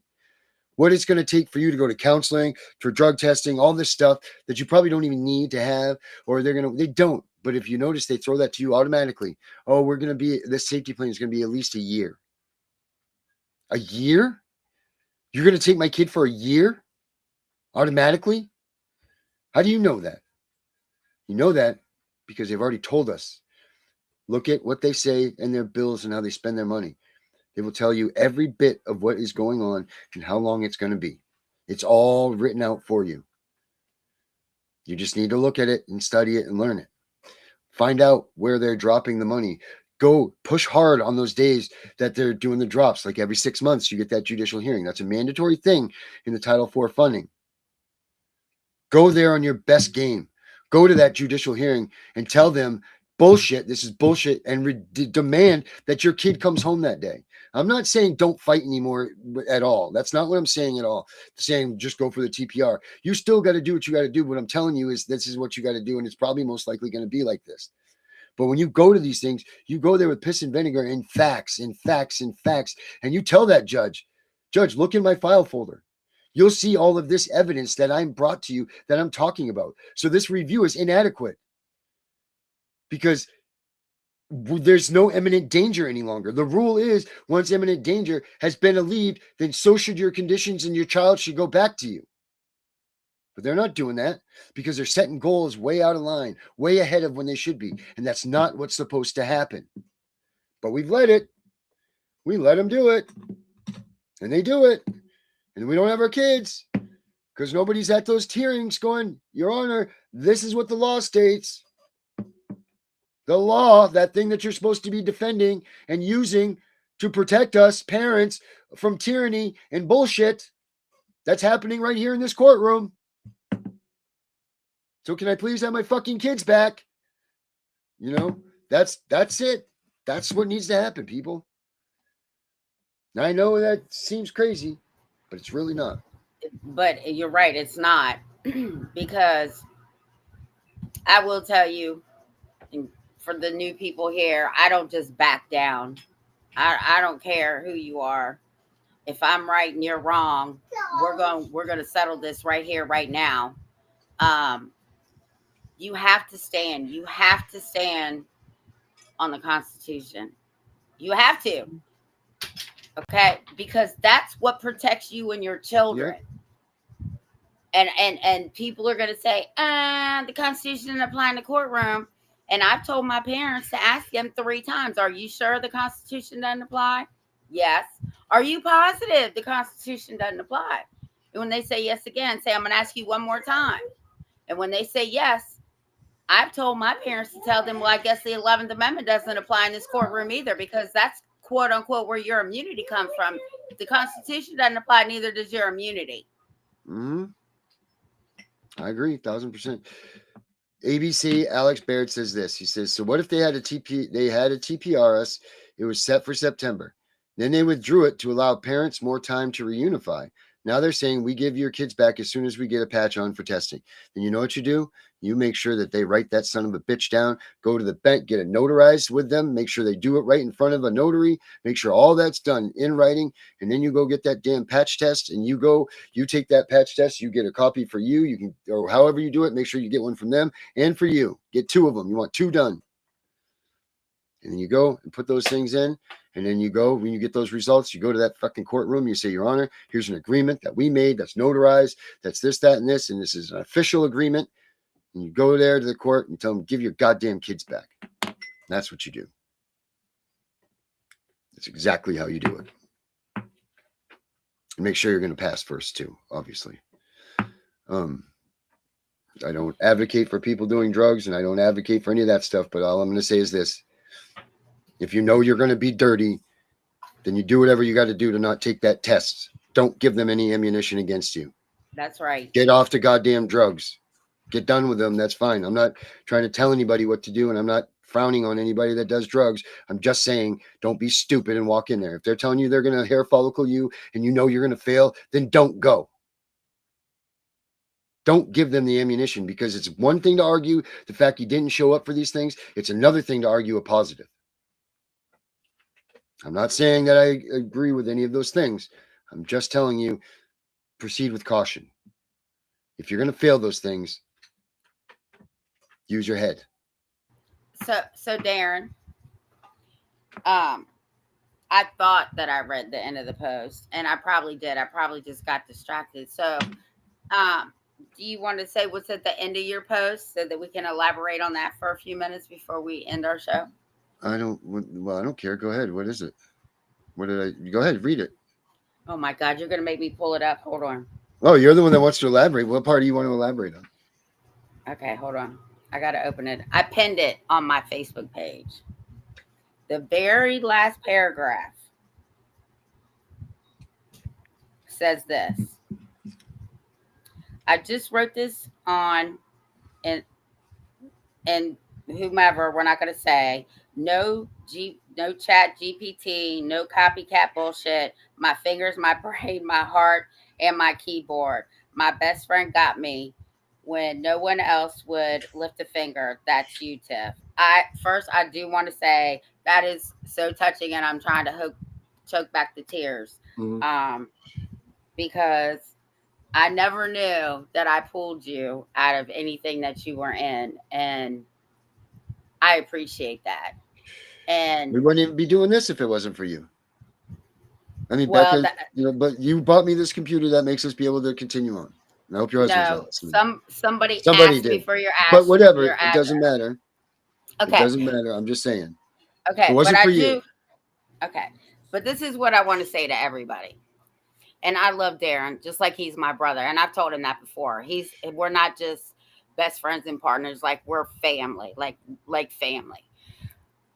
what it's going to take for you to go to counseling, for drug testing, all this stuff that you probably don't even need to have, or they don't. But if you notice, they throw that to you automatically. Oh, this safety plan is going to be at least a year. A year? You're going to take my kid for a year? Automatically? How do you know that? You know that because they've already told us. Look at what they say in their bills and how they spend their money. They will tell you every bit of what is going on and how long it's going to be. It's all written out for you. You just need to look at it and study it and learn it. Find out where they're dropping the money. Go push hard on those days that they're doing the drops. Like every 6 months, you get that judicial hearing. That's a mandatory thing in the Title IV funding. Go there on your best game. Go to that judicial hearing and tell them, bullshit, this is bullshit, and demand that your kid comes home that day. I'm not saying don't fight anymore at all. That's not what I'm saying at all. I'm saying just go for the TPR. You still got to do what you got to do. What I'm telling you is this is what you got to do, and it's probably most likely going to be like this. But when you go to these things, you go there with piss and vinegar and facts and facts and facts, and you tell that judge, look in my file folder. You'll see all of this evidence that I'm brought to you that I'm talking about. So this review is inadequate because there's no imminent danger any longer. The rule is once imminent danger has been alleviated, then so should your conditions and your child should go back to you. But they're not doing that because they're setting goals way out of line, way ahead of when they should be. And that's not what's supposed to happen. But we've let it. We let them do it. And they do it. And we don't have our kids because nobody's at those hearings going, Your Honor, this is what the law states. The law, that thing that you're supposed to be defending and using to protect us parents from tyranny and bullshit, that's happening right here in this courtroom. So can I please have my fucking kids back? You know, that's it. That's what needs to happen, people. Now, I know that seems crazy, but it's really not. But you're right, it's not. Because I will tell you, for the new people here, I don't just back down. I don't care who you are. If I'm right and you're wrong, we're going to settle this right here, right now. You have to stand. You have to stand on the Constitution. You have to. Okay? Because that's what protects you and your children. Yep. And people are going to say, the Constitution doesn't apply in the courtroom. And I've told my parents to ask them 3 times, are you sure the Constitution doesn't apply? Yes. Are you positive the Constitution doesn't apply? And when they say yes again, say, I'm going to ask you one more time. And when they say yes, I've told my parents to tell them, well, I guess the 11th Amendment doesn't apply in this courtroom either, because that's quote unquote where your immunity comes from. If the Constitution doesn't apply, neither does your immunity. Mm-hmm. I agree, 1,000%. ABC Alex Baird says this. He says, so what if they had a TPRS? It was set for September. Then they withdrew it to allow parents more time to reunify. Now they're saying we give your kids back as soon as we get a patch on for testing. Then you know what you do? You make sure that they write that son of a bitch down, go to the bank, get it notarized with them, make sure they do it right in front of a notary, make sure all that's done in writing, and then you go get that damn patch test, and you take that patch test, you get a copy for you, you can, or however you do it, make sure you get one from them and for you. Get 2 of them. You want 2 done. And then you go and put those things in. And then you go, when you get those results, you go to that fucking courtroom. You say, Your Honor, here's an agreement that we made that's notarized. That's this, that, and this. And this is an official agreement. And you go there to the court and tell them, give your goddamn kids back. That's what you do. That's exactly how you do it. And make sure you're going to pass first, too, obviously. I don't advocate for people doing drugs, and I don't advocate for any of that stuff. But all I'm going to say is this. If you know you're going to be dirty, then you do whatever you got to do to not take that test. Don't give them any ammunition against you. That's right. Get off the goddamn drugs. Get done with them. That's fine. I'm not trying to tell anybody what to do, and I'm not frowning on anybody that does drugs. I'm just saying don't be stupid and walk in there. If they're telling you they're going to hair follicle you and you know you're going to fail, then don't go. Don't give them the ammunition, because it's one thing to argue the fact you didn't show up for these things. It's another thing to argue a positive. I'm not saying that I agree with any of those things. I'm just telling you, proceed with caution. If you're going to fail those things, use your head. So Darren, I thought that I read the end of the post, and I probably did. I probably just got distracted. So, do you want to say what's at the end of your post so that we can elaborate on that for a few minutes before we end our show? I don't care. Go ahead. What is it? Go ahead, read it. Oh my God, you're going to make me pull it up. Hold on. Oh, you're the one that wants to elaborate. What part do you want to elaborate on? Okay, hold on. I got to open it. I pinned it on my Facebook page. The very last paragraph says this. I just wrote this on, and whomever, we're not going to say, no chat GPT, no copycat bullshit. My fingers, my brain, my heart, and my keyboard. My best friend got me when no one else would lift a finger. That's you, Tiff. I do want to say that is so touching, and I'm trying to choke back the tears. Mm-hmm. Because I never knew that I pulled you out of anything that you were in, and I appreciate that. And we wouldn't even be doing this if it wasn't for you. I mean, well, Becca, but you bought me this computer that makes us be able to continue on. And I hope your husband's not listening. Somebody Somebody asked me did. for your But whatever, your it doesn't matter. Okay. It doesn't matter. I'm just saying. Okay, If it wasn't for you. Okay, but this is what I want to say to everybody. And I love Darren just like he's my brother, and I've told him that before. We're not just best friends and partners, like we're family, like family.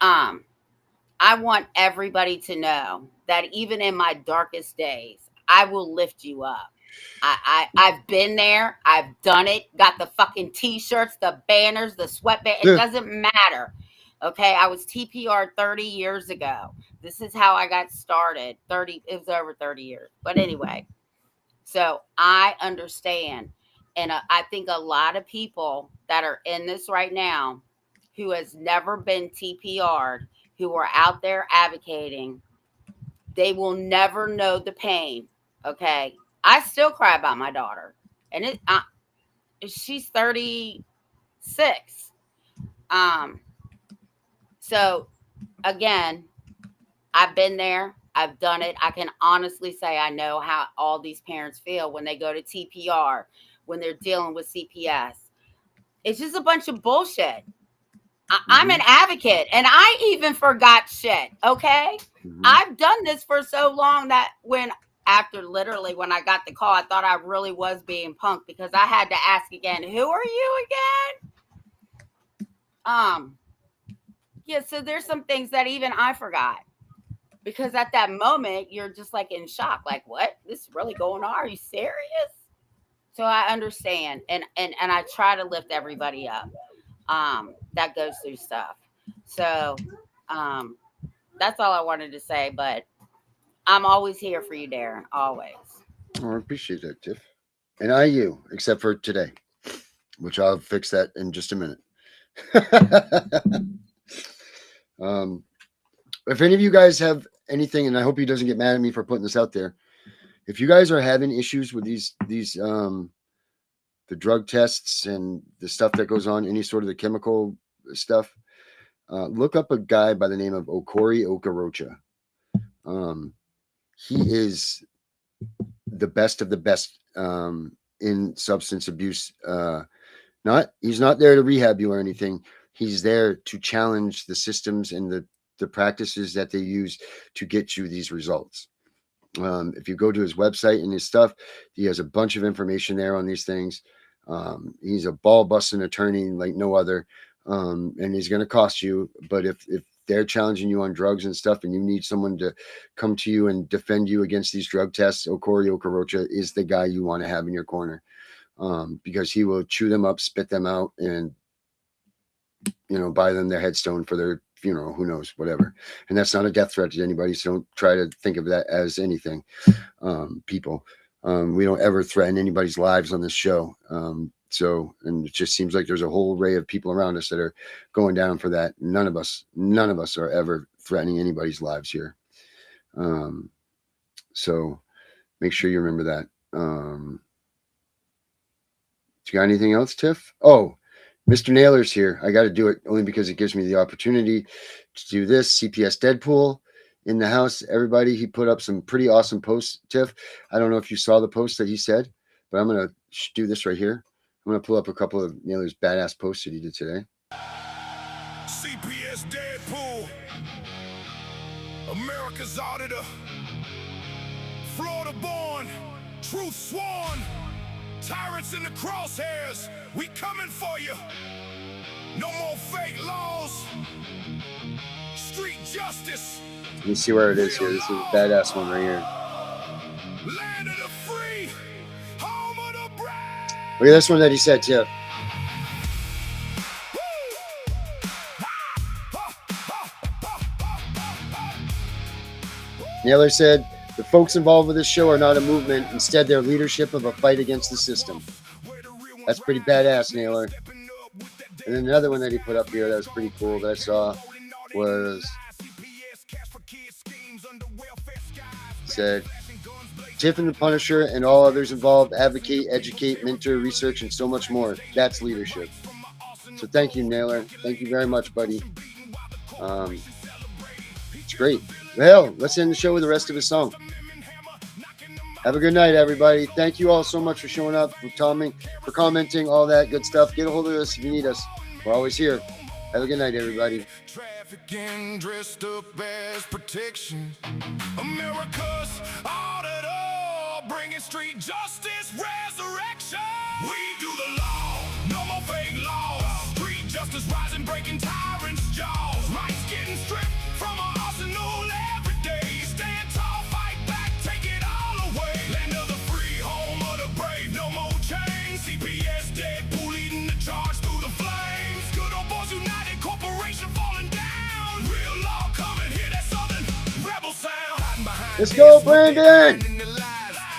I want everybody to know that even in my darkest days, I will lift you up. I've been there. I've done it. Got the fucking t-shirts, the banners, the sweatband. It doesn't matter. Okay. I was TPR 30 years ago. This is how I got started. It was over 30 years. But anyway, so I understand. And I think a lot of people that are in this right now who has never been TPR'd, who are out there advocating, they will never know the pain. Okay. I still cry about my daughter, and she's 36. So again, I've been there. I've done it. I can honestly say I know how all these parents feel when they go to TPR, when they're dealing with CPS. It's just a bunch of bullshit. I'm an advocate, and I even forgot shit. Okay. I've done this for so long that when I got the call, I thought I really was being punked because I had to ask again, who are you again? Yeah, so there's some things that even I forgot because at that moment you're just like in shock, like, what? This is really going on? Are you serious? So I understand, and I try to lift everybody up that goes through stuff. So that's all I wanted to say, but I'm always here for you, Darren. Always. Oh, I appreciate that, Tiff. And you, except for today, which I'll fix that in just a minute. If any of you guys have anything, and I hope he doesn't get mad at me for putting this out there. If you guys are having issues with these the drug tests and the stuff that goes on, any sort of the chemical stuff, look up a guy by the name of Okori Okorocha. He is the best of the best in substance abuse. He's not there to rehab you or anything. He's there to challenge the systems and the practices that they use to get you these results. If you go to his website and his stuff, he has a bunch of information there on these things. He's a ball-busting attorney like no other, and he's going to cost you. But if they're challenging you on drugs and stuff, and you need someone to come to you and defend you against these drug tests, Okori Okorocha is the guy you want to have in your corner, because he will chew them up, spit them out, and buy them their headstone for their funeral. Who knows, whatever. And that's not a death threat to anybody, so don't try to think of that as anything. People, we don't ever threaten anybody's lives on this show. And it just seems like there's a whole array of people around us that are going down for that. None of us are ever threatening anybody's lives here. So make sure you remember that. You got anything else, Tiff? Oh, Mr. Naylor's here. I got to do it only because it gives me the opportunity to do this. CPS Deadpool in the house. Everybody, he put up some pretty awesome posts, Tiff. I don't know if you saw the post that he said, but I'm going to do this right here. I'm going to pull up a couple of Naylor's badass posts that he did today. CPS Deadpool, America's auditor, Florida born, truth sworn, tyrants in the crosshairs, we coming for you. No more fake laws, street justice. Let me see where it is here. This is a badass one right here. Land of the free, home of the brave. Look at this one that he said, Tiff. Naylor said, the folks involved with this show are not a movement. Instead, they're leadership of a fight against the system. That's pretty badass, Naylor. And then another one that he put up here that was pretty cool that I saw was, said, Tiff and the Punisher and all others involved advocate, educate, mentor, research, and so much more. That's leadership. So thank you, Naylor. Thank you very much, buddy. It's great. Well, let's end the show with the rest of his song. Have a good night, everybody. Thank you all so much for showing up, for commenting, all that good stuff. Get a hold of us if you need us. We're always here. Have a good night, everybody. Trafficking dressed up as protection. America's auditor, bringing street justice resurrection. We do the law, no more fake laws. Street justice rising, breaking tyrants' jaws. Rights getting stripped from our arsenal every day. Stand tall, fight back, take it all away. Land of the free, home of the brave, no more chains. CPS Deadpool leading the charge through the flames. Good old boys united, corporation falling down. Real law coming, hear that southern rebel sound. Hiding behind Let's go, Brandon.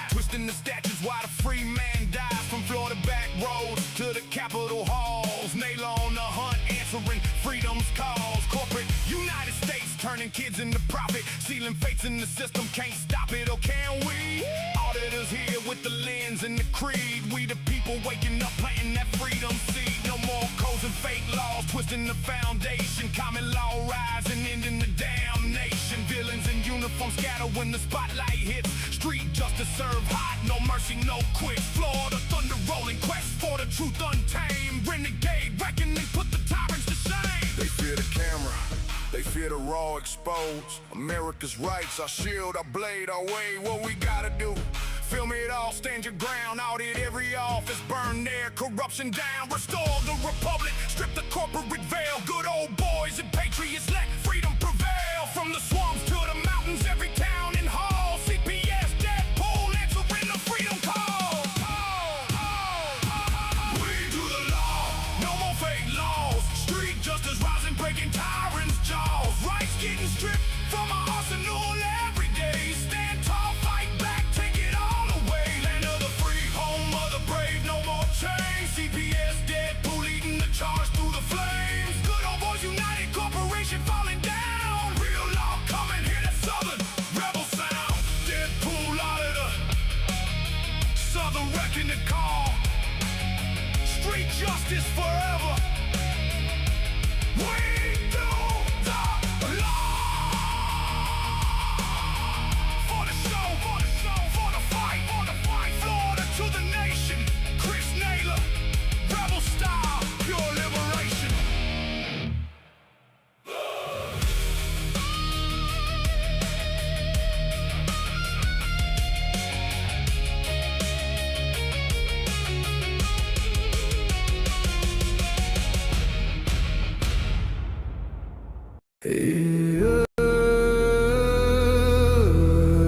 Twisting the statutes while the free man dies. From Florida back roads to the Capitol halls. Nail on the hunt, answering freedom's cause. Corporate United States turning kids into profit. Sealing fates in the system, can't stop it, or can we? Auditors here with the lens and the creed. We the people waking up, planting that freedom seed. No more codes and fake laws, twisting the foundation. Common law rising, ending the damnation. Villains in uniform scatter when the spotlight hits. Street justice serve hot, no mercy, no quits. Florida thunder rolling, quest for the truth untamed. Renegade, reckoning, put the tyrants to shame. They fear the camera, they fear the raw exposed. America's rights, our shield, our blade, our way. What we gotta do? Film it all, stand your ground. Audit every office, burn their corruption down. Restore the republic, strip the corporate veil. Good old boys and patriots, let freedom prevail. From the swamps to the mountains, every town and hall. CPS Deadpool answering the freedom call. We do the law, no more fake laws. Street justice rising, breaking tyrants' jaws. Rights getting stripped from our arsenal every day. Stand tall, fight back, take it all away. Land of the free, home of the brave, no more chains. CPS Deadpool leading the charge through the flames. Good old boys united, corporation falling down. Real law coming, hear that southern rebel sound. Deadpool auditor, southern reckoning call. Street justice forever. We do the law. For the show, for the show, for the fight, for the fight. Florida to the nation. Chris Naylor, rebel style, pure liberation.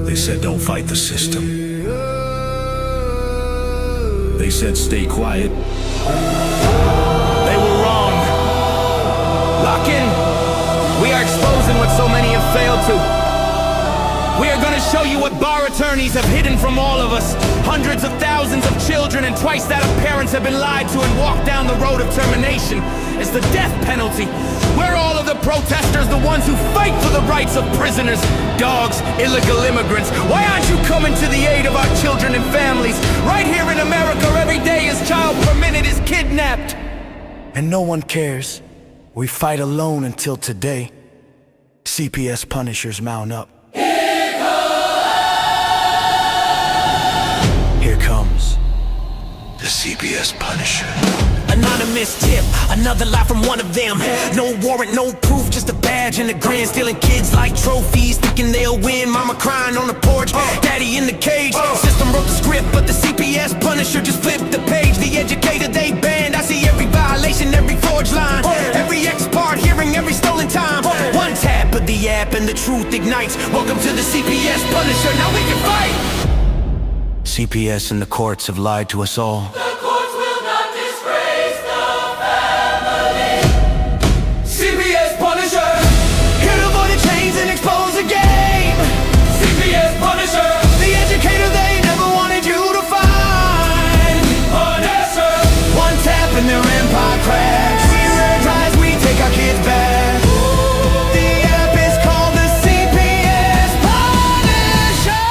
They said don't fight the system. They said stay quiet. They were wrong. Lock in. We are exposing what so many have failed to. We are going to show you what bar attorneys have hidden from all of us. Hundreds of thousands of children and twice that of parents have been lied to and walked down the road of termination. It's the death penalty. We're all of the protesters, the ones who fight for the rights of prisoners, dogs, illegal immigrants. Why aren't you coming to the aid of our children and families? Right here in America, every day a child per minute is kidnapped. And no one cares. We fight alone until today. CPS Punishers mount up. Here comes the CPS Punisher. Anonymous tip, another lie from one of them. No warrant, no proof, just a badge and a grin. Stealing kids like trophies, thinking they'll win. Mama crying on the porch, daddy in the cage. System wrote the script, but the CPS Punisher just flipped the page. The educator they banned, I see every violation, every forged line, every ex-part hearing, every stolen time. One tap of the app and the truth ignites. Welcome to the CPS Punisher, now we can fight. CPS and the courts have lied to us all. The courts will not disgrace the family. CPS Punisher, Here to avoid the chains and expose the game. CPS Punisher, The educator they never wanted you to find. Punisher. One tap and their empire cracks. We rise, we take our kids back. The app is called the CPS Punisher.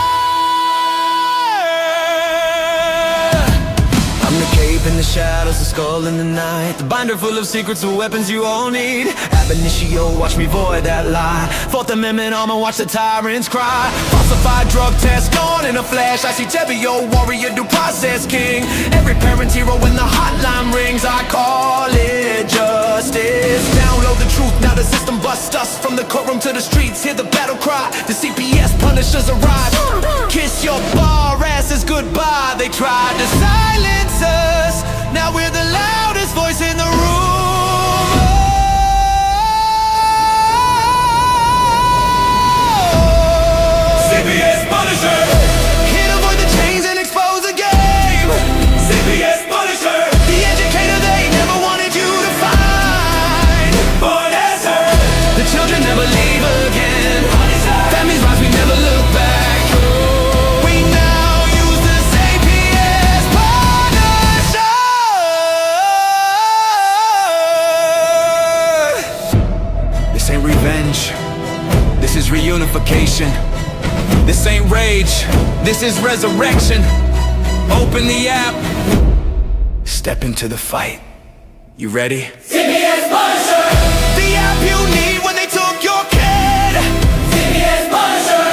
I'm the skull in the night. The binder full of secrets and weapons you all need. Ab initio, watch me void that lie. Fourth Amendment armor, watch the tyrants cry. Falsified drug test gone in a flash. I see Tebio, warrior, due process king. Every parent's hero when the hotline rings. I call it justice. Download the truth, now the system busts us. From the courtroom to the streets, hear the battle cry. The CPS Punishers arrive. Kiss your bar asses goodbye. They tried to silence us. Now we're the loudest voice in the room. CPS Punisher. Here to avoid the chains and expose the game. CPS Punisher. The educator they never wanted you to find. Born as her. The children never leave again. Families rise, we never look back. We now use the CPS Punisher. This ain't revenge. This is reunification. This ain't rage. This is resurrection. Open the app. Step into the fight. You ready? CPS Punisher. The app you need when they took your kid. CPS Punisher.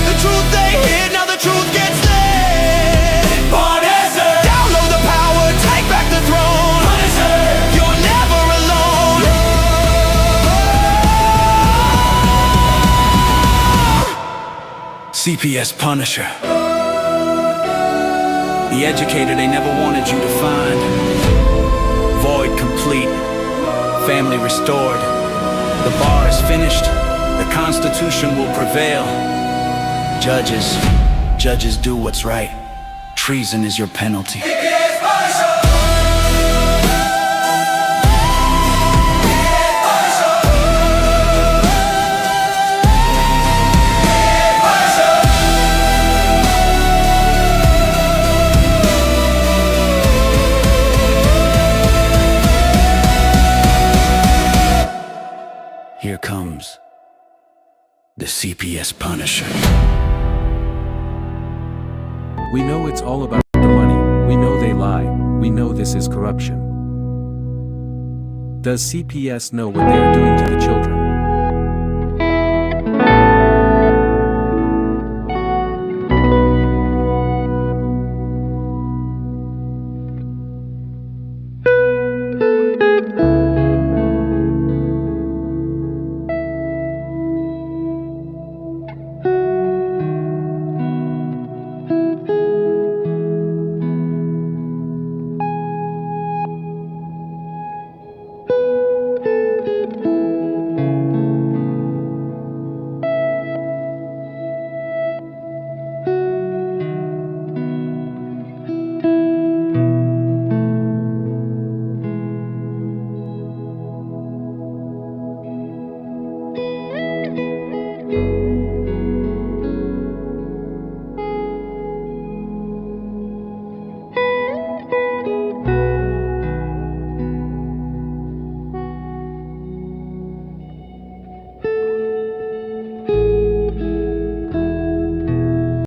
The truth they hid, now the truth gets lit. Born as her. Download the power, take back the throne. Punisher. You're never alone. CPS Punisher. The educator they never wanted you to find. Void complete. Family restored. The bar is finished. The Constitution will prevail. Judges do what's right. Treason is your penalty. CPS Punisher. Here comes the CPS Punisher. We know it's all about the money, we know they lie, we know this is corruption. Does CPS know what they are doing to the children?